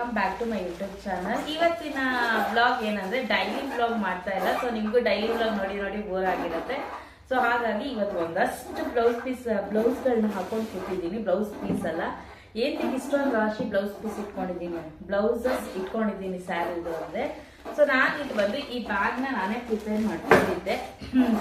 Welcome back to my YouTube channel. ಇವತ್ತಿನ blog ಏನಂದ್ರೆ daily blog ಮಾಡ್ತಾ ಇಲ್ಲ. ಸೊ ನಿಮ್ಗೂ ಡೈಲಿ ಬ್ಲಾಗ್ ನೋಡಿ ನೋಡಿ ಬೋರ್ ಆಗಿರುತ್ತೆ. ಸೊ ಹಾಗಾಗಿ ಇವತ್ತು ಒಂದಷ್ಟು ಬ್ಲೌಸ್ಗಳನ್ನ ಹಾಕೊಂಡು ಕೂತಿದ್ದೀನಿ. ಬ್ಲೌಸ್ ಪೀಸ್ ಅಲ್ಲ, ಏನಕ್ಕೆ ಇಷ್ಟೊಂದು ರಾಶಿ ಬ್ಲೌಸ್ ಪೀಸ್ ಇಟ್ಕೊಂಡಿದ್ದೀನಿ, ಬ್ಲೌಸಸ್ ಇಟ್ಕೊಂಡಿದ್ದೀನಿ ಸ್ಯಾರಿದು ಅಂದ್ರೆ. ಸೊ ನಾನು ಇದು ಬಂದು ಈ ಬ್ಯಾಗ್ನ ನಾನೇ ಪ್ರಿಪೇರ್ ಮಾಡ್ಕೊಂಡಿದ್ದೆ.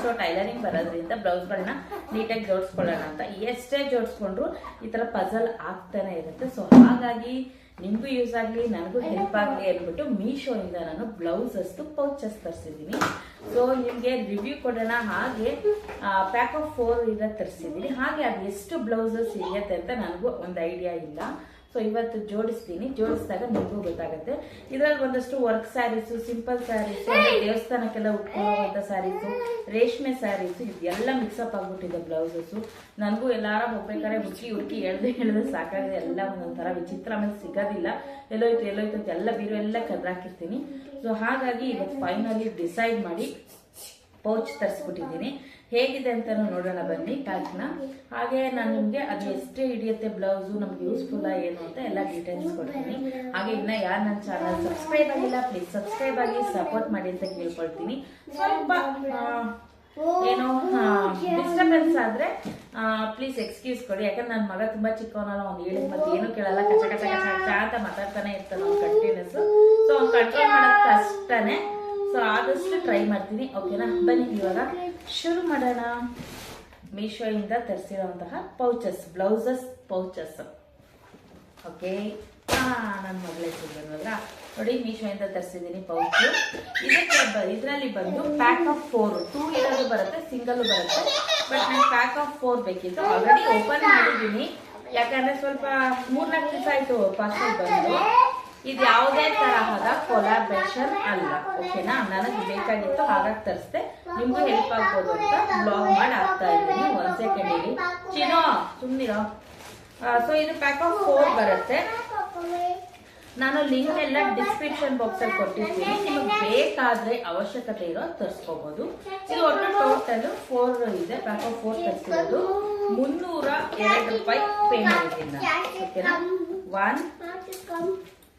ಸೊ ಟೈಲರಿಂಗ್ ಬರೋದ್ರಿಂದ ಬ್ಲೌಸ್ಗಳನ್ನ ನೀಟಾಗಿ ಜೋಡಿಸ್ಕೊಳ್ಳೋಣ ಅಂತ. ಎಷ್ಟೇ ಜೋಡಿಸ್ಕೊಂಡ್ರು ಈ ತರ ಪಜಲ್ ಆಗ್ತಾನೆ ಇರುತ್ತೆ. ಸೊ ಹಾಗಾಗಿ ನಿಮಗೂ ಯೂಸ್ ಆಗಲಿ ನನಗೂ ಹೆಲ್ಪ್ ಆಗಲಿ ಅಂದ್ಬಿಟ್ಟು ಮೀಶೋಯಿಂದ ನಾನು ಬ್ಲೌಸಸ್ ಪೌಚಸ್ ತರಿಸಿದ್ದೀನಿ. ಸೊ ನಿಮಗೆ ರಿವ್ಯೂ ಕೊಡೋಣ. ಹಾಗೆ ಪ್ಯಾಕ್ ಆಫ್ 4 ಇರೋ ತರಿಸಿದ್ದೀನಿ. ಹಾಗೆ ಅದು ಎಷ್ಟು ಬ್ಲೌಸಸ್ ಸಿಗುತ್ತೆ ಅಂತ ನನಗೂ ಒಂದು ಐಡಿಯಾ ಇಲ್ಲ. ಸೊ ಇವತ್ತು ಜೋಡಿಸ್ತೀನಿ. ಜೋಡಿಸಿದಾಗ ನಿಮಗೂ ಗೊತ್ತಾಗುತ್ತೆ. ಇದರಲ್ಲಿ ಒಂದಷ್ಟು ವರ್ಕ್ ಸ್ಯಾರೀಸು, ಸಿಂಪಲ್ ಸ್ಯಾರೀಸು, ದೇವಸ್ಥಾನಕ್ಕೆಲ್ಲ ಉಟ್ಕೊಳ್ಳುವಂಥ ಸ್ಯಾರೀಸು, ರೇಷ್ಮೆ ಸ್ಯಾರೀಸು, ಇದೆಲ್ಲ ಮಿಕ್ಸಪ್ ಆಗ್ಬಿಟ್ಟಿದೆ ಬ್ಲೌಸಸ್ಸು. ನನಗೂ ಎಲ್ಲಾರ ಹೋಗ್ಬೇಕಾದ್ರೆ ಹುಡುಕಿ ಹೇಳ್ದೆ ಸಾಕಾಗಿದೆ. ಎಲ್ಲ ಒಂದೊಂಥರ ವಿಚಿತ್ರ, ಆಮೇಲೆ ಸಿಗೋದಿಲ್ಲ. ಎಲ್ಲೋಯ್ತು ಎಲ್ಲ ಬೀರು ಎಲ್ಲ ಕದ್ರಾಕಿರ್ತೀನಿ. ಸೊ ಹಾಗಾಗಿ ಇವತ್ತು ಫೈನಲಿ ಡಿಸೈಡ್ ಮಾಡಿ ಪೌಚ್ ತರಿಸ್ಬಿಟ್ಟಿದ್ದೀನಿ. ಹೇಗಿದೆ ಅಂತ ನೋಡೋಣ ಬನ್ನಿ ಪ್ಯಾಕ್ನ. ಹಾಗೆ ನಾನು ನಿಮಗೆ ಅದು ಎಷ್ಟು ಹಿಡಿಯುತ್ತೆ ಬ್ಲೌಸು, ನಮ್ಗೆ ಯೂಸ್ಫುಲ್ಲ ಏನು ಅಂತ ಎಲ್ಲ ಡೀಟೇಲ್ಸ್ ಕೊಡ್ತೀನಿ. ಹಾಗೆ ಇನ್ನ ಯಾರು ನನ್ನ ಚಾನಲ್ ಸಬ್ಸ್ಕ್ರೈಬ್ ಆಗಿಲ್ಲ ಪ್ಲೀಸ್ ಸಬ್ಸ್ಕ್ರೈಬ್ ಆಗಿ ಸಪೋರ್ಟ್ ಮಾಡಿ ಅಂತ ಕೇಳ್ಕೊಳ್ತೀನಿ. ಸ್ವಲ್ಪ ಏನೋ ಡಿಸ್ಟರ್ಬೆನ್ಸ್ ಆದ್ರೆ ಪ್ಲೀಸ್ ಎಕ್ಸ್ಕ್ಯೂಸ್ ಕೊಡಿ. ಯಾಕಂದ್ರೆ ನನ್ನ ಮಗ ತುಂಬಾ ಚಿಕ್ಕವನಲ್ಲ, ಅವ್ನು ಹೇಳಿದ ಮತ್ತೆ ಏನು ಕೇಳಲ್ಲ, ಕಚ ಕಚ ಕಚ ಕಚ ಅಂತ ಮಾತಾಡ್ತಾನೆ ಇರ್ತಾನೆ ಅವ್ನು ಕಂಟಿನ್ಯೂಸ್. ಸೊ ಅವ್ನು ಕಂಟ್ರೋಲ್ ಮಾಡೋದು ಕಷ್ಟನೇ. ಸೊ ಆದಷ್ಟು ಟ್ರೈ ಮಾಡ್ತೀನಿ. ಓಕೆನಾ, ಬನ್ನಿ ಇವಾಗ ಶುರು ಮಾಡೋಣ. ಮೀಶೋ ಇಂದ ತರಿಸಿರುವಂತಹ ಪೌಚಸ್, ಬ್ಲೌಸಸ್ ಪೌಚಸ್. ಓಕೆ, ನನ್ನ ಮಗಳೇ ಸಿಗೋದಲ್ಲ ನೋಡಿ, ಮೀಶೋ ಇಂದ ತರಿಸಿದ್ದೀನಿ ಪೌಚ್. ಇದರಲ್ಲಿ ಬಂದು ಪ್ಯಾಕ್ ಆಫ್ 4, 2 ಇರೋದು ಬರುತ್ತೆ, ಸಿಂಗಲ್ ಬರುತ್ತೆ. ಬಟ್ ನಂಗೆ ಪ್ಯಾಕ್ ಆಫ್ 4 ಬೇಕಿತ್ತು. ಆಲ್ರೆಡಿ ಓಪನ್ ಮಾಡಿದ್ದೀನಿ, ಯಾಕಂದ್ರೆ ಸ್ವಲ್ಪ 3-4 ದಿವಸ ಆಯ್ತು ಪಾರ್ಸಲ್ ಬಂದು. ಇದು ಯಾವುದೇ ತರಹದ ಕೊಲಾಬ್ರೇಷನ್ ಅಲ್ಲ. ಓಕೆನಾ, ನನಗೆ ಬೇಕಾಗಿತ್ತು ಹಾಗಾಗಿ ತರಿಸ್ದೆ. ನಿಮ್ಗೂ ಹೆಲ್ಪ್ ಆಗ್ಬೋದು ಅಂತ ಬ್ಲಾಗ್ ಮಾಡಿ ಆಗ್ತಾ ಇದ್ದೀನಿ. 1 ಸೆಕೆಂಡ್ ಇರಿ ಚಿನೋ, ಸುಮ್ಮನಿರೋ. ಸೊ ಇದು ಪ್ಯಾಕ್ ಆಫ್ 4 ಬರುತ್ತೆ. ನಾನು ಲಿಂಕ್ ಎಲ್ಲ ಡಿಸ್ಕ್ರಿಪ್ಷನ್ ಬಾಕ್ಸ್ ಅಲ್ಲಿ ಕೊಟ್ಟಿರ್ತೀನಿ. ನಿಮಗೆ ಬೇಕಾದ್ರೆ ಅವಶ್ಯಕತೆ ಇರೋ ತರಿಸ್ಕೋಬಹುದು. ಇದು ಒಟ್ಟು ಟೋಟಲ್ 4 ಇದೆ. ಪ್ಯಾಕ್ ಆಫ್ 4 ತರಿಸಿರೋದು 302 ರೂಪಾಯಿ ಪೇ ಮಾಡಿದ್ದೀನಿ. ಓಕೆನಾ, 1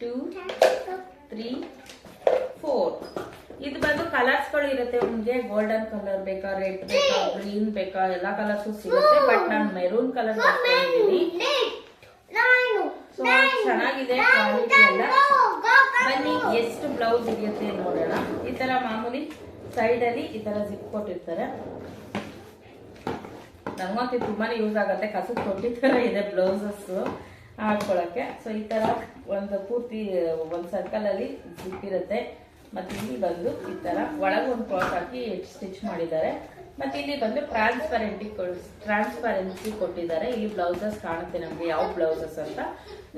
2 3 4. ಇದು ಬಂದು ಕಲರ್ಸ್ ಗಳು ಇರುತ್ತೆ. ನಿಮಗೆ ಗೋಲ್ಡನ್ ಕಲರ್ ಬೇಕಾ, ರೆಡ್ ಬೇಕಾ, ಗ್ರೀನ್ ಬೇಕಾ, ಎಲ್ಲಾ ಕಲರ್ಸ್ ಸಿಗುತ್ತೆ. ಬಟ್ ನಾನು ಮೆರೂನ್ ಕಲರ್ ತಗೊಂಡಿದ್ದೀನಿ. ಸೊ ಚೆನ್ನಾಗಿದೆ ಕ್ವಾಲಿಟಿ ಎಲ್ಲ. ಬನ್ನಿ ಎಷ್ಟು ಬ್ಲೌಸ್ ಹಿಡಿಯುತ್ತೆ ನೋಡೋಣ. ಈ ತರ ಮಾಮೂಲಿ ಸೈಡ್ ಅಲ್ಲಿ ಈ ತರ ಜಿಪ್ ಕೊಟ್ಟಿರ್ತಾರೆ. ನನಗಂತೂ ತುಂಬಾನೇ ಯೂಸ್ ಆಗುತ್ತೆ. ಕಸದ ತೊಟ್ಟಿ ತರ ಇದೆ ಬ್ಲೌಸಸ್ ಹಾಕೊಳಕ್ಕೆ. ಸೊ ಈ ತರ ಒಂದು ಪೂರ್ತಿ ಒಂದು ಸರ್ಕಲ್ ಅಲ್ಲಿ ಜಿಪ್ ಇರುತ್ತೆ. ಮತ್ತೆ ಇಲ್ಲಿ ಬಂದು ಈ ತರ ಒಳಗೆ ಒಂದು ಕ್ಲಾತ್ ಹಾಕಿ ಸ್ಟಿಚ್ ಮಾಡಿದ್ದಾರೆ. ಮತ್ತೆ ಇಲ್ಲಿ ಬಂದು ಟ್ರಾನ್ಸ್ಪರೆನ್ಸಿ ಕೊಟ್ಟಿದ್ದಾರೆ. ಇಲ್ಲಿ ಬ್ಲೌಸಸ್ ಕಾಣುತ್ತೆ ನಮ್ಗೆ ಯಾವ ಬ್ಲೌಸಸ್ ಅಂತ.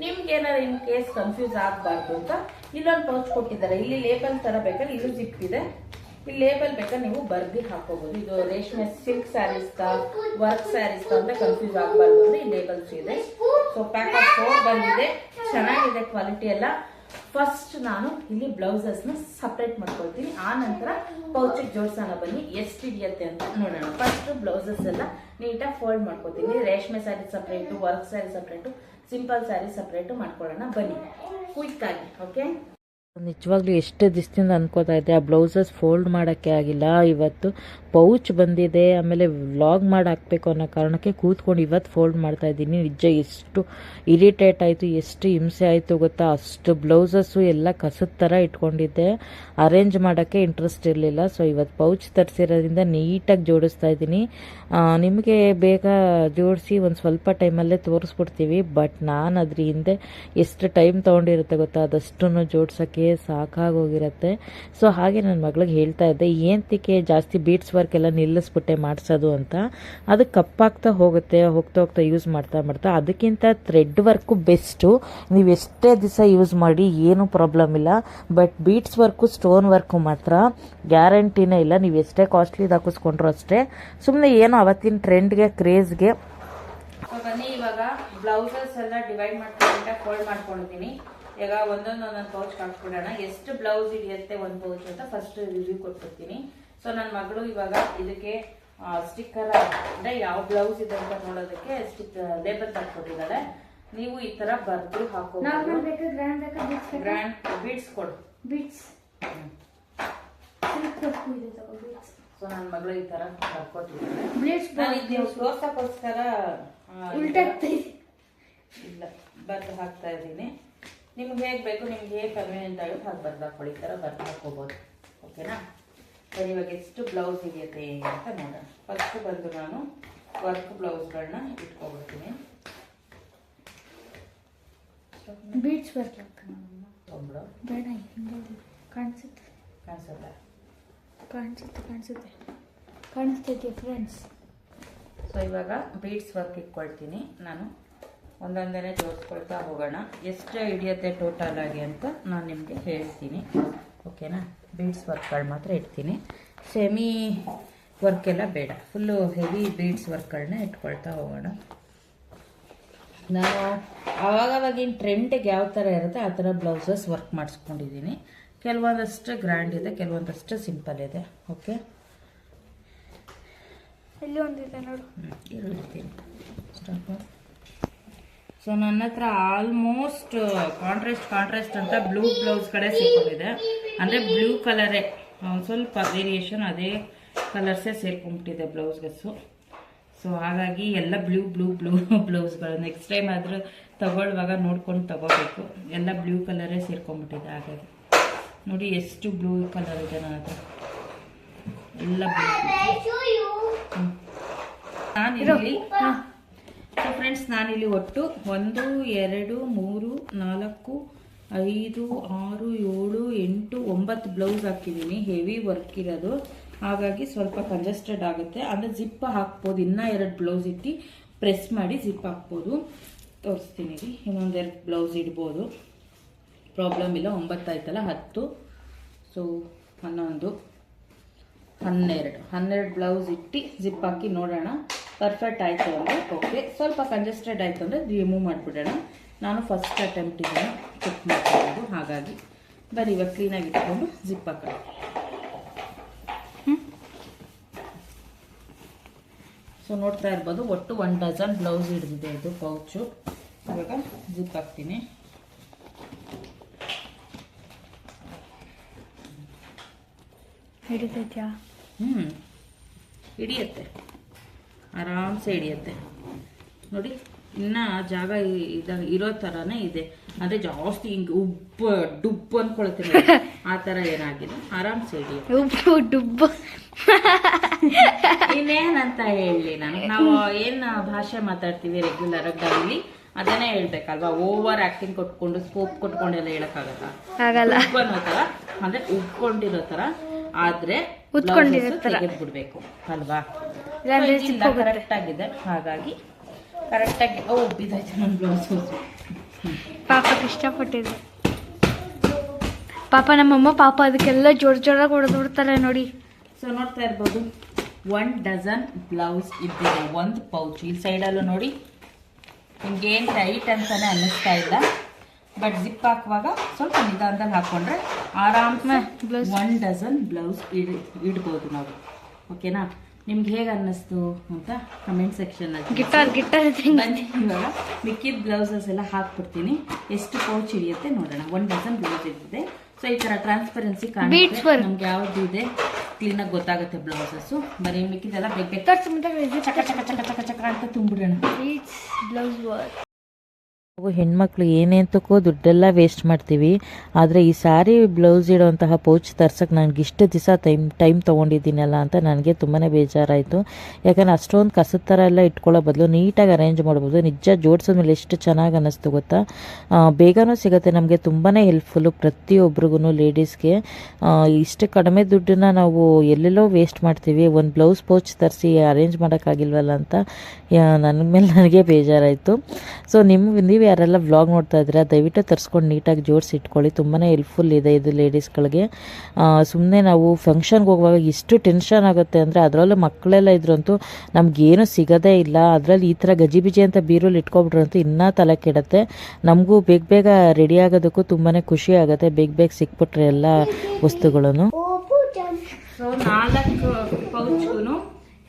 ನಿಮ್ಗೆ ಏನಾದ್ರು ಇನ್ ಕೇಸ್ ಕನ್ಫ್ಯೂಸ್ ಆಗಬಾರ್ದು ಅಂತ ಇಲ್ಲೊಂದು ಪೌಚ್ ಕೊಟ್ಟಿದ್ದಾರೆ. ಇಲ್ಲಿ ಲೇಬಲ್ ತರ ಬೇಕಾದ್ರೆ ಇದು ಜಿಪ್ ಇದೆ. ಇಲ್ಲಿ ಲೇಬಲ್ ಬೇಕಾದ್ರೆ ನೀವು ಬರ್ದಿ ಹಾಕೋಬಹುದು. ಇದು ರೇಷ್ಮೆ ಸಿಲ್ಕ್ ಸ್ಯಾರೀಸ್ ವರ್ಕ್ ಸ್ಯಾರೀಸ್ ಅಂತ ಕನ್ಫ್ಯೂಸ್ ಆಗಬಾರ್ದು ಅಂದ್ರೆ ಈ ಲೇಬಲ್ಸ್ ಇದೆ. ಸೊ ಪ್ಯಾಕ್ ಆಫ್ 4 ಬಂದಿದೆ. ಚೆನ್ನಾಗಿದೆ ಕ್ವಾಲಿಟಿ ಎಲ್ಲ. ಫಸ್ಟ್ ನಾನು ಇಲ್ಲಿ ಬ್ಲೌಸಸ್ ನ ಸಪರೇಟ್ ಮಾಡ್ಕೊಳ್ತೀನಿ. ಆ ನಂತರ ಪೌಚ್ ಜೋಡಿಸೋಣ. ಬನ್ನಿ ಎಷ್ಟು ಹಿಡಿಯುತ್ತೆ ಅಂತ ನೋಡೋಣ. ಫಸ್ಟ್ ಬ್ಲೌಸಸ್ ಎಲ್ಲ ನೀಟಾಗಿ ಫೋಲ್ಡ್ ಮಾಡ್ಕೊತೀನಿ. ರೇಷ್ಮೆ sari separate, work sari separate, simple sari separate ಮಾಡ್ಕೊಳ್ಳೋಣ ಬನ್ನಿ ಕ್ವಿಕ್ ಆಗಿ. ಓಕೆ, ನಿಜವಾಗ್ಲೂ ಎಷ್ಟು ದಿವಸದಿಂದ ಅನ್ಕೋತಾ ಇದ್ದೆ ಆ ಬ್ಲೌಸಸ್ ಫೋಲ್ಡ್ ಮಾಡೋಕ್ಕೆ ಆಗಿಲ್ಲ. ಇವತ್ತು ಪೌಚ್ ಬಂದಿದೆ, ಆಮೇಲೆ ವ್ಲಾಗ್ ಮಾಡಿ ಹಾಕಬೇಕು ಅನ್ನೋ ಕಾರಣಕ್ಕೆ ಕೂತ್ಕೊಂಡು ಇವತ್ತು ಫೋಲ್ಡ್ ಮಾಡ್ತಾ ಇದ್ದೀನಿ. ನಿಜ ಎಷ್ಟು ಇರಿಟೇಟ್ ಆಯಿತು, ಎಷ್ಟು ಹಿಂಸೆ ಆಯಿತು ಗೊತ್ತಾ. ಅಷ್ಟು ಬ್ಲೌಸಸ್ಸು ಎಲ್ಲ ಕಸದ ಥರ ಇಟ್ಕೊಂಡಿದ್ದೆ, ಅರೇಂಜ್ ಮಾಡೋಕ್ಕೆ ಇಂಟ್ರೆಸ್ಟ್ ಇರಲಿಲ್ಲ. ಸೊ ಇವತ್ತು ಪೌಚ್ ತರಿಸಿರೋದ್ರಿಂದ ನೀಟಾಗಿ ಜೋಡಿಸ್ತಾ ಇದ್ದೀನಿ. ನಿಮಗೆ ಬೇಗ ಜೋಡಿಸಿ ಒಂದು ಸ್ವಲ್ಪ ಟೈಮಲ್ಲೇ ತೋರಿಸ್ಬಿಡ್ತೀವಿ. ಬಟ್ ನಾನು ಅದ್ರ ಹಿಂದೆ ಎಷ್ಟು ಟೈಮ್ ತೊಗೊಂಡಿರುತ್ತೆ ಗೊತ್ತಾ, ಅದಷ್ಟು ಜೋಡ್ಸೋಕ್ಕೆ ಸಾಕಾಗೋಗಿರುತ್ತೆ. ಸೊ ಹಾಗೆ ನನ್ನ ಮಗಳಿಗೆ ಹೇಳ್ತಾ ಇದ್ದೆ, ಏನಕ್ಕೆ ಜಾಸ್ತಿ ಬೀಟ್ಸ್ ವರ್ಕ್ ಎಲ್ಲ ನಿಲ್ಲಿಸ್ಬಿಟ್ಟೆ ಮಾಡಿಸೋದು ಅಂತ. ಅದು ಕಪ್ಪಾಗ್ತಾ ಹೋಗುತ್ತೆ, ಹೋಗ್ತಾ ಯೂಸ್ ಮಾಡ್ತಾ ಅದಕ್ಕಿಂತ ಥ್ರೆಡ್ ವರ್ಕು ಬೆಸ್ಟು. ನೀವು ಎಷ್ಟೇ ದಿವಸ ಯೂಸ್ ಮಾಡಿ ಏನೂ ಪ್ರಾಬ್ಲಮ್ ಇಲ್ಲ. But beads work, stone work ಮಾತ್ರ ಗ್ಯಾರಂಟಿನೇ ಇಲ್ಲ. ನೀವು ಎಷ್ಟೇ ಕಾಸ್ಟ್ಲಿದು ಹಾಕಿಸ್ಕೊಂಡ್ರು ಅಷ್ಟೇ. ಸುಮ್ಮನೆ ಏನೋ ಅವತ್ತಿನ ಟ್ರೆಂಡ್ಗೆ, ಕ್ರೇಜ್ಗೆ. ಬನ್ನಿ ಇವಾಗ ಬ್ಲೌಸಸ್ ಎಲ್ಲ ಡಿವೈಡ್ ಮಾಡ್ಕೊಂಡು ಫೋಲ್ಡ್ ಮಾಡ್ಕೊಂಡಿದ್ದೀನಿ. ಈಗ ಒಂದೊಂದು ಪೌಚ್ ಹಾಕ್ಬಿಡೋಣ. ಎಷ್ಟು ಬ್ಲೌಸ್ ಹಿಡಿಯುತ್ತೆ ಒಂದು ಪೌಚ್ ಅಂತ ಫಸ್ಟ್ ರಿವ್ಯೂ ಕೊಟ್ಬಿಡ್ತೀನಿ. ಸೊ ನನ್ನ ಮಗಳು ಇವಾಗ ಇದಕ್ಕೆ ಸ್ಟಿಕ್ಕರ್ ಅಂದ್ರೆ ಯಾವ ಬ್ಲೌಸ್ ಇದೆ ಅಂತ ನೋಡೋದಕ್ಕೆ ಲೇಬಲ್ ಹಾಕೊಟ್ಟಿದ್ದಾರೆ. ನೀವು ಈ ತರ ಬರ್ದು ಹಾಕೋಬಹುದು. ಗ್ರ್ಯಾಂಡ್ ಬೀಡ್ಸ್ ಕೊಡು. ಬಿಟ್ಸ್ ಇದೆ ತಗೋ ಬಿಟ್ಸ್. ಸೊ ನನ್ನ ಮಗಳು ಈ ತರ ಬರ್ಕೊಟ್ಟಿದ್ದಾರೆ. ಬ್ಲೇಡ್ಸ್ ನಾನು ಇದು ತೋರ್ಸಕ್ಕೋಸ್ಕರ ಇಲ್ಲ ಬರ್ದು ಹಾಕ್ತಾ ಇದ್ದೀನಿ. ನಿಮ್ಗೆ ಹೇಗೆ ಬೇಕು, ನಿಮ್ಗೆ ಹೇಗೆ ಕನ್ವೀನಿಯಂಟ್ ಆಗುತ್ತೆ ಹಾಗೆ ಬರ್ದು ಹಾಕೊಳ್ಳಿ. ಈ ಥರ ಬರ್ದು ಹಾಕೋಬೋದು. ಓಕೆನಾ? ಸರಿ, ಇವಾಗ ಎಷ್ಟು ಬ್ಲೌಸ್ ಹಿಡಿಯುತ್ತೆ ಅಂತ ನೋಡೋಣ. ಫಸ್ಟ್ ಬಂದು ನಾನು ವರ್ಕ್ ಬ್ಲೌಸ್ಗಳನ್ನ ಇಟ್ಕೊಬಿಡ್ತೀನಿ. ಬೀಟ್ಸ್ ವರ್ಕ್ ತೊಂಬಳು ಬೇಡ, ಕಾಣಿಸುತ್ತೆ ಕಾಣಿಸುತ್ತಾ? ಕಾಣಿಸ್ತೈತೆ ಫ್ರೆಂಡ್ಸ್. ಸೊ ಇವಾಗ ಬೀಡ್ಸ್ ವರ್ಕ್ ಇಟ್ಕೊಳ್ತೀನಿ. ನಾನು ಒಂದೊಂದೇ ಜೋಡಿಸ್ಕೊಳ್ತಾ ಹೋಗೋಣ. ಎಷ್ಟು ಹಿಡಿಯುತ್ತೆ ಟೋಟಲ್ ಆಗಿ ಅಂತ ನಾನು ನಿಮಗೆ ಹೇಳ್ತೀನಿ. ಓಕೆನಾ? ಬೀಡ್ಸ್ ವರ್ಕ್ಗಳು ಮಾತ್ರ ಇಡ್ತೀನಿ. ಸೆಮಿ ವರ್ಕ್ ಎಲ್ಲ ಬೇಡ, ಫುಲ್ಲು ಹೆವಿ ಬೀಡ್ಸ್ ವರ್ಕ್ಗಳನ್ನ ಇಟ್ಕೊಳ್ತಾ ಹೋಗೋಣ. ನಾನು ಆವಾಗವಾಗಿನ ಟ್ರೆಂಡಿಗೆ ಯಾವ ಥರ ಇರುತ್ತೆ ಆ ಥರ ಬ್ಲೌಸಸ್ ವರ್ಕ್ ಮಾಡಿಸ್ಕೊಂಡಿದ್ದೀನಿ. ಕೆಲವೊಂದಷ್ಟು ಗ್ರ್ಯಾಂಡ್ ಇದೆ, ಕೆಲವೊಂದಷ್ಟು ಸಿಂಪಲ್ ಇದೆ. ಓಕೆ, ಇಲ್ಲಿ ಒಂದಿದೆ ನೋಡು. ಇರ್ತೀನಿ ಸ್ಟಾಪ್. ಸೊ ನನ್ನ ಹತ್ರ ಆಲ್ಮೋಸ್ಟ್ ಕಾಂಟ್ರಾಸ್ಟ್ ಅಂತ ಬ್ಲೂ ಬ್ಲೌಸ್ ಕಡೆ ಸಿಕ್ಕೊಂಡಿದೆ. ಅಂದರೆ ಬ್ಲೂ ಕಲರೇ, ಒಂದು ಸ್ವಲ್ಪ ವೇರಿಯೇಷನ್ ಅದೇ ಕಲರ್ಸೇ ಸೇರ್ಕೊಂಡ್ಬಿಟ್ಟಿದೆ ಬ್ಲೌಸ್ಗೆ. ಸೊ ಹಾಗಾಗಿ ಎಲ್ಲ ಬ್ಲೂ ಬ್ಲೌಸ್ಗಳು ನೆಕ್ಸ್ಟ್ ಟೈಮ್ ಆದರೂ ತಗೊಳ್ಳುವಾಗ ನೋಡ್ಕೊಂಡು ತಗೋಬೇಕು. ಎಲ್ಲ ಬ್ಲೂ ಕಲರೇ ಸೇರ್ಕೊಂಡ್ಬಿಟ್ಟಿದೆ. ಹಾಗಾಗಿ ನೋಡಿ ಎಷ್ಟು ಬ್ಲೂ ಕಲರ್ ಇದೆ ನನ್ನ ಹತ್ರ, ಎಲ್ಲ ಬ್ಲೂ. ನಾನಿಲ್ಲಿ ಸೊ ಫ್ರೆಂಡ್ಸ್, ನಾನಿಲ್ಲಿ ಒಟ್ಟು 1 2 3 4 5 6 7 8 9 ಬ್ಲೌಸ್ ಹಾಕಿದ್ದೀನಿ. ಹೆವಿ ವರ್ಕ್ ಇರೋದು, ಹಾಗಾಗಿ ಸ್ವಲ್ಪ ಕಂಜೆಸ್ಟೆಡ್ ಆಗುತ್ತೆ. ಅಂದರೆ ಜಿಪ್ ಹಾಕ್ಬೋದು. ಇನ್ನೂ 2 ಬ್ಲೌಸ್ ಇಟ್ಟು ಪ್ರೆಸ್ ಮಾಡಿ ಜಿಪ್ ಹಾಕ್ಬೋದು. ತೋರಿಸ್ತೀನಿ ರೀ. ಇನ್ನೊಂದು 2 ಬ್ಲೌಸ್ ಇಡ್ಬೋದು, ಪ್ರಾಬ್ಲಮ್ ಇಲ್ಲ. 9 ಆಯ್ತಲ್ಲ, 10 ಸೊ 11 12 ಬ್ಲೌಸ್ ಇಟ್ಟು ಜಿಪ್ ಹಾಕಿ ನೋಡೋಣ. ಪರ್ಫೆಕ್ಟ್ ಆಯಿತು ಅಂದರೆ ಓಕೆ, ಸ್ವಲ್ಪ ಕಂಜೆಸ್ಟೆಡ್ ಆಯಿತು ಅಂದರೆ ರಿಮೂವ್ ಮಾಡಿಬಿಡೋಣ. ನಾನು ಫಸ್ಟ್ ಅಟೆಂಪ್ಟಿಗೆ ಚೆಕ್ ಮಾಡ್ಕೊಳ್ಳೋದು, ಹಾಗಾಗಿ ಬರೀ ಇವಾಗ ಕ್ಲೀನಾಗಿ ಇಟ್ಕೊಂಡು ಜಿಪ್ ಹಾಕೋಣ. ಸೊ ನೋಡ್ತಾ ಇರ್ಬೋದು, ಒಟ್ಟು 1 ಡಜನ್ ಬ್ಲೌಸ್ ಹಿಡಿದಿದೆ ಇದು ಪೌಚು. ಇವಾಗ ಜಿಪ್ ಹಾಕ್ತೀನಿ. ಹಿಡಿತೈತ್ಯಾ? ಹಿಡಿಯುತ್ತೆ, ಆರಾಮ್ಸೆ ಹಿಡಿಯುತ್ತೆ. ನೋಡಿ, ಇನ್ನು ಜಾಗ ಇರೋ ಥರನೇ ಇದೆ. ಅಂದರೆ ಜಾಸ್ತಿ ಹಿಂಗೆ ಡುಬ್ಬು ಅಂದ್ಕೊಳ್ತೀನಿ, ಆ ಥರ ಏನಾಗಿಲ್ಲ, ಆರಾಮ್ಸೆ ಹಿಡಿಯುತ್ತೆ. ಡುಬ್ಬು ಇನ್ನೇನಂತ ಹೇಳಲಿ ನಾನು. ನಾವು ಏನು ಭಾಷೆ ಮಾತಾಡ್ತೀವಿ ರೆಗ್ಯುಲರ್ ಡೈಲಿ, ಅದನ್ನೇ ಹೇಳ್ಬೇಕಲ್ವಾ. ಓವರ್ ಆಕ್ಟಿಂಗ್ ಕೊಟ್ಕೊಂಡು ಸ್ಕೋಪ್ ಕೊಟ್ಕೊಂಡೆಲ್ಲ ಹೇಳಕ್ಕಾಗಲ್ಲ. ಉಪ್ಪು ಅನ್ನೋ ಥರ, ಅಂದರೆ ಉಪ್ಕೊಂಡಿರೋ ಥರ ಆದ್ರೆ ತೆಗೆದ್ಬಿಡ್ಬೇಕು ಅಲ್ವಾ. ಕರೆಕ್ಟ್ ಆಗಿದೆ, ಹಾಗಾಗಿ ಕರೆಕ್ಟಾಗಿ ಬಿದ್ದೈತೆ ನನ್ನ ಬ್ಲೌಸ್. ಪಾಪಕ್ಕೆ ಇಷ್ಟಪಟ್ಟಿದೆ ಪಾಪ, ನಮ್ಮಮ್ಮ ಪಾಪ ಅದಕ್ಕೆಲ್ಲ ಜೋರಾಗಿ ಹೊಡೆದು ಬಿಡ್ತಾರೆ ನೋಡಿ. ಸೊ ನೋಡ್ತಾ ಇರ್ಬೋದು, 1 ಡಜನ್ ಬ್ಲೌಸ್ ಇದ್ದಿದೆ ಒಂದು ಪೌಚ್. ಈ ಸೈಡಲ್ಲೂ ನೋಡಿ, ನಿಮ್ಗೇನು ಟೈಟ್ ಅಂತಾನೆ ಅನ್ನಿಸ್ತಾ ಇಲ್ಲ. ಬಟ್ ಜಿಪ್ ಹಾಕುವಾಗ ಸ್ವಲ್ಪ ನಿಧಾನದಲ್ಲಿ ಹಾಕೊಂಡ್ರೆ ಆರಾಮ್ಸೆ 1 ಡಜನ್ ಬ್ಲೌಸ್ ಇಡ್ಬೋದು ನಾವು. ಓಕೆನಾ? ನಿಮ್ಗೆ ಹೇಗೆ ಅನ್ನಿಸ್ತು ಅಂತ ಕಮೆಂಟ್ ಸೆಕ್ಷನಲ್ಲಿ ಬನ್ನಿ. ಇವಾಗ ಮಿಕ್ಕಿದ ಬ್ಲೌಸಸ್ ಎಲ್ಲ ಹಾಕ್ಬಿಡ್ತೀನಿ. ಎಷ್ಟು ಪೌಚ್ ಹಿಡಿಯುತ್ತೆ ನೋಡೋಣ. 1 ಡಜನ್ ಬ್ಲೌಸ್ ಇರ್ತದೆ. ಸೊ ಈ ಥರ ಟ್ರಾನ್ಸ್ಪರೆನ್ಸಿ ಕಾಣುತ್ತೆ, ನಮ್ಗೆ ಯಾವ್ದು ಇದೆ ಕ್ಲೀನಾಗಿ ಗೊತ್ತಾಗುತ್ತೆ ಬ್ಲೌಸಸ್ಸು. ಬರೀ ಮಿಕ್ಕಿದೆಲ್ಲ ಬೇಗ ಚಕ ಚಕ ಚಕ ಚಕ ಚಕ ಅಂತ ತುಂಬಿಡೋಣ. ಬ್ಲೌಸ್ ನಾವು ಹೆಣ್ಮಕ್ಳು ಏನೇಂತಕ್ಕೋ ದುಡ್ಡೆಲ್ಲ ವೇಸ್ಟ್ ಮಾಡ್ತೀವಿ. ಆದರೆ ಈ ಸ್ಯಾರಿ ಬ್ಲೌಸ್ ಇಡೋವಂತಹ ಪೌಚ್ ತರ್ಸಕ್ಕೆ ನನಗೆ ಇಷ್ಟು ದಿವಸ ಟೈಮ್ ತೊಗೊಂಡಿದ್ದೀನಲ್ಲ ಅಂತ ನನಗೆ ತುಂಬಾ ಬೇಜಾರಾಯಿತು. ಯಾಕಂದರೆ ಅಷ್ಟೊಂದು ಕಸದ ಥರ ಎಲ್ಲ ಇಟ್ಕೊಳ್ಳೋ ಬದಲು ನೀಟಾಗಿ ಅರೇಂಜ್ ಮಾಡ್ಬೋದು. ನಿಜ ಜೋಡಿಸಿದ್ಮೇಲೆ ಎಷ್ಟು ಚೆನ್ನಾಗಿ ಅನ್ನಿಸ್ತು ಗೊತ್ತಾ. ಬೇಗನೂ ಸಿಗುತ್ತೆ, ನಮಗೆ ತುಂಬಾ ಹೆಲ್ಪ್ಫುಲ್ಲು ಪ್ರತಿಯೊಬ್ರಿಗೂ. ಲೇಡೀಸ್ಗೆ ಇಷ್ಟು ಕಡಿಮೆ ದುಡ್ಡನ್ನ ನಾವು ಎಲ್ಲೆಲ್ಲೋ ವೇಸ್ಟ್ ಮಾಡ್ತೀವಿ. ಒಂದು ಬ್ಲೌಸ್ ಪೌಚ್ ತರಿಸಿ ಅರೇಂಜ್ ಮಾಡೋಕ್ಕಾಗಿಲ್ವಲ್ಲ ಅಂತ ನನಗೆ ಬೇಜಾರಾಯಿತು. ಸೊ ನೀವು ಯಾರೆಲ್ಲ ವ್ಲಾಗ್ ನೋಡ್ತಾ ಇದ್ದೀರಾ, ದಯವಿಟ್ಟು ತರಿಸ್ಕೊಂಡು ನೀಟಾಗಿ ಜೋಡಿಸಿ ಇಟ್ಕೊಳ್ಳಿ. ತುಂಬಾ ಹೆಲ್ಪ್ಫುಲ್ ಇದೆ ಇದು ಲೇಡೀಸ್ಗಳಿಗೆ. ಸುಮ್ಮನೆ ನಾವು ಫಂಕ್ಷನ್ಗೆ ಹೋಗುವಾಗ ಎಷ್ಟು ಟೆನ್ಷನ್ ಆಗುತ್ತೆ ಅಂದರೆ, ಅದರಲ್ಲೂ ಮಕ್ಕಳೆಲ್ಲ ಇದ್ರಂತೂ ನಮಗೇನು ಸಿಗೋದೇ ಇಲ್ಲ. ಅದರಲ್ಲಿ ಈ ಥರ ಗಜಿಬಿಜಿ ಅಂತ ಬೀರಲ್ಲಿ ಇಟ್ಕೊಬಿಟ್ರಂತೂ ಇನ್ನೂ ತಲೆ ಕೆಡುತ್ತೆ. ನಮಗೂ ಬೇಗ ರೆಡಿ ಆಗೋದಕ್ಕೂ ತುಂಬಾ ಖುಷಿ ಆಗುತ್ತೆ, ಬೇಗ ಸಿಕ್ಬಿಟ್ರೆ ಎಲ್ಲ ವಸ್ತುಗಳನ್ನು. ಸೊ 4 ಪೌಚ್ಗೂ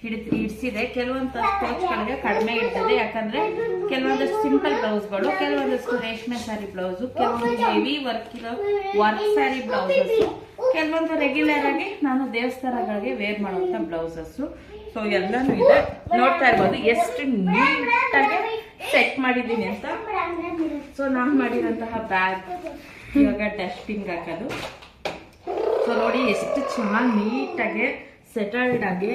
ಇಡ್ಸಿದೆ. ಕೆಲವೊಂದು ಪೌಚ್ಗಳಿಗೆ ಕಡಿಮೆ ಇರ್ತದೆ, ಯಾಕಂದ್ರೆ ಕೆಲವೊಂದಷ್ಟು ಸಿಂಪಲ್ ಬ್ಲೌಸ್ಗಳು, ಕೆಲವೊಂದಷ್ಟು ರೇಷ್ಮೆ ಸ್ಯಾರಿ ಬ್ಲೌಸು, ಕೆಲವೊಂದು ಹೆವಿ ವರ್ಕ್ ಇರೋ ವರ್ಕ್ ಸ್ಯಾರಿ ಬ್ಲೌಸಸ್, ಕೆಲವೊಂದು ರೆಗ್ಯುಲರ್ ಆಗಿ ನಾನು ದೇವಸ್ಥಾನಗಳಿಗೆ ವೇರ್ ಮಾಡುವಂತ ಬ್ಲೌಸಸ್. ಸೊ ಎಲ್ಲಾನು ಇದೆ, ನೋಡ್ತಾ ಇರ್ಬೋದು ಎಷ್ಟು ನೀಟಾಗಿ ಸೆಟ್ ಮಾಡಿದ್ದೀನಿ ಅಂತ. ಸೊ ನಾನು ಮಾಡಿರೋಂತಹ ಬ್ಯಾಗ್ ಇವಾಗ ಡಸ್ಟಿಂಗ್ ಹಾಕೋದು. ಸೊ ನೋಡಿ ಎಷ್ಟು ಚೆನ್ನಾಗಿ ನೀಟಾಗಿ ಸೆಟಲ್ಡ್ ಆಗಿ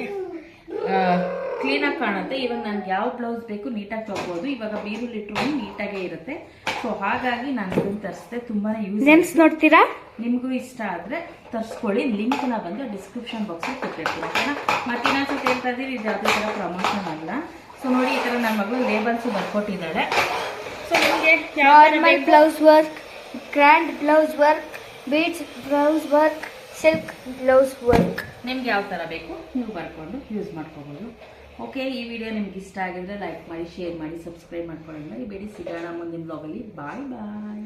ಕ್ಲೀನಾಗಿ ಕಾಣುತ್ತೆ. ಇವಾಗ ನನ್ಗೆ ಯಾವ ಬ್ಲೌಸ್ ಬೇಕು ನೀಟಾಗಿ ತಗೋಬಹುದು. ಇವಾಗ ಬೀರುಲ್ ಇಟ್ರು ನೀಟಾಗೇ ಇರುತ್ತೆ. ಸೊ ಹಾಗಾಗಿ ನಾನು ಇದನ್ನು ತರಿಸಿದೆ, ತುಂಬಾನೇ ಯೂಸ್. ನೋಡ್ತೀರಾ? ನಿಮಗೂ ಇಷ್ಟ ಆದ್ರೆ ತರಿಸ್ಕೊಳ್ಳಿ. ಲಿಂಕ್ನ ಬಂದು ಡಿಸ್ಕ್ರಿಪ್ಷನ್ ಬಾಕ್ಸಲ್ಲಿ ಕೊಟ್ಟಿರ್ತೀನಿ, ಓಕೆನಾ? ಮತ್ತೆ ಇನ್ನೊಂದ್ಸತಿ ಹೇಳ್ತಾ ಇದ್ದೀವಿ, ಇದು ಯಾವುದೇ ಥರ ಪ್ರಮೋಷನ್ ಅಲ್ಲ. ಸೊ ನೋಡಿ, ಈ ಥರ ನನ್ನ ಮಗಳು ಲೇಬಲ್ಸ್ ಬರ್ಕೊಟ್ಟಿದ್ದಾಳೆ. ಸೊ ನಿಮಗೆ normal blouse work, grand blouse work, beads blouse work, silk blouse work, ನಿಮ್ಗೆ ಯಾವ ಥರ ಬೇಕು ನೀವು ಬರ್ಕೊಂಡು ಯೂಸ್ ಮಾಡ್ಕೋಬೋದು. ಓಕೆ, ಈ ವಿಡಿಯೋ ನಿಮ್ಗೆ ಇಷ್ಟ ಆಗಿದ್ರೆ ಲೈಕ್ ಮಾಡಿ, ಶೇರ್ ಮಾಡಿ, ಸಬ್ಸ್ಕ್ರೈಬ್ ಮಾಡ್ಕೊಳ್ಳೋಣ. ಈ ಬೇಡಿ ಸಿಗೋಣ ಮುಂದಿನ ಬ್ಲಾಗಲ್ಲಿ. ಬಾಯ್ ಬಾಯ್.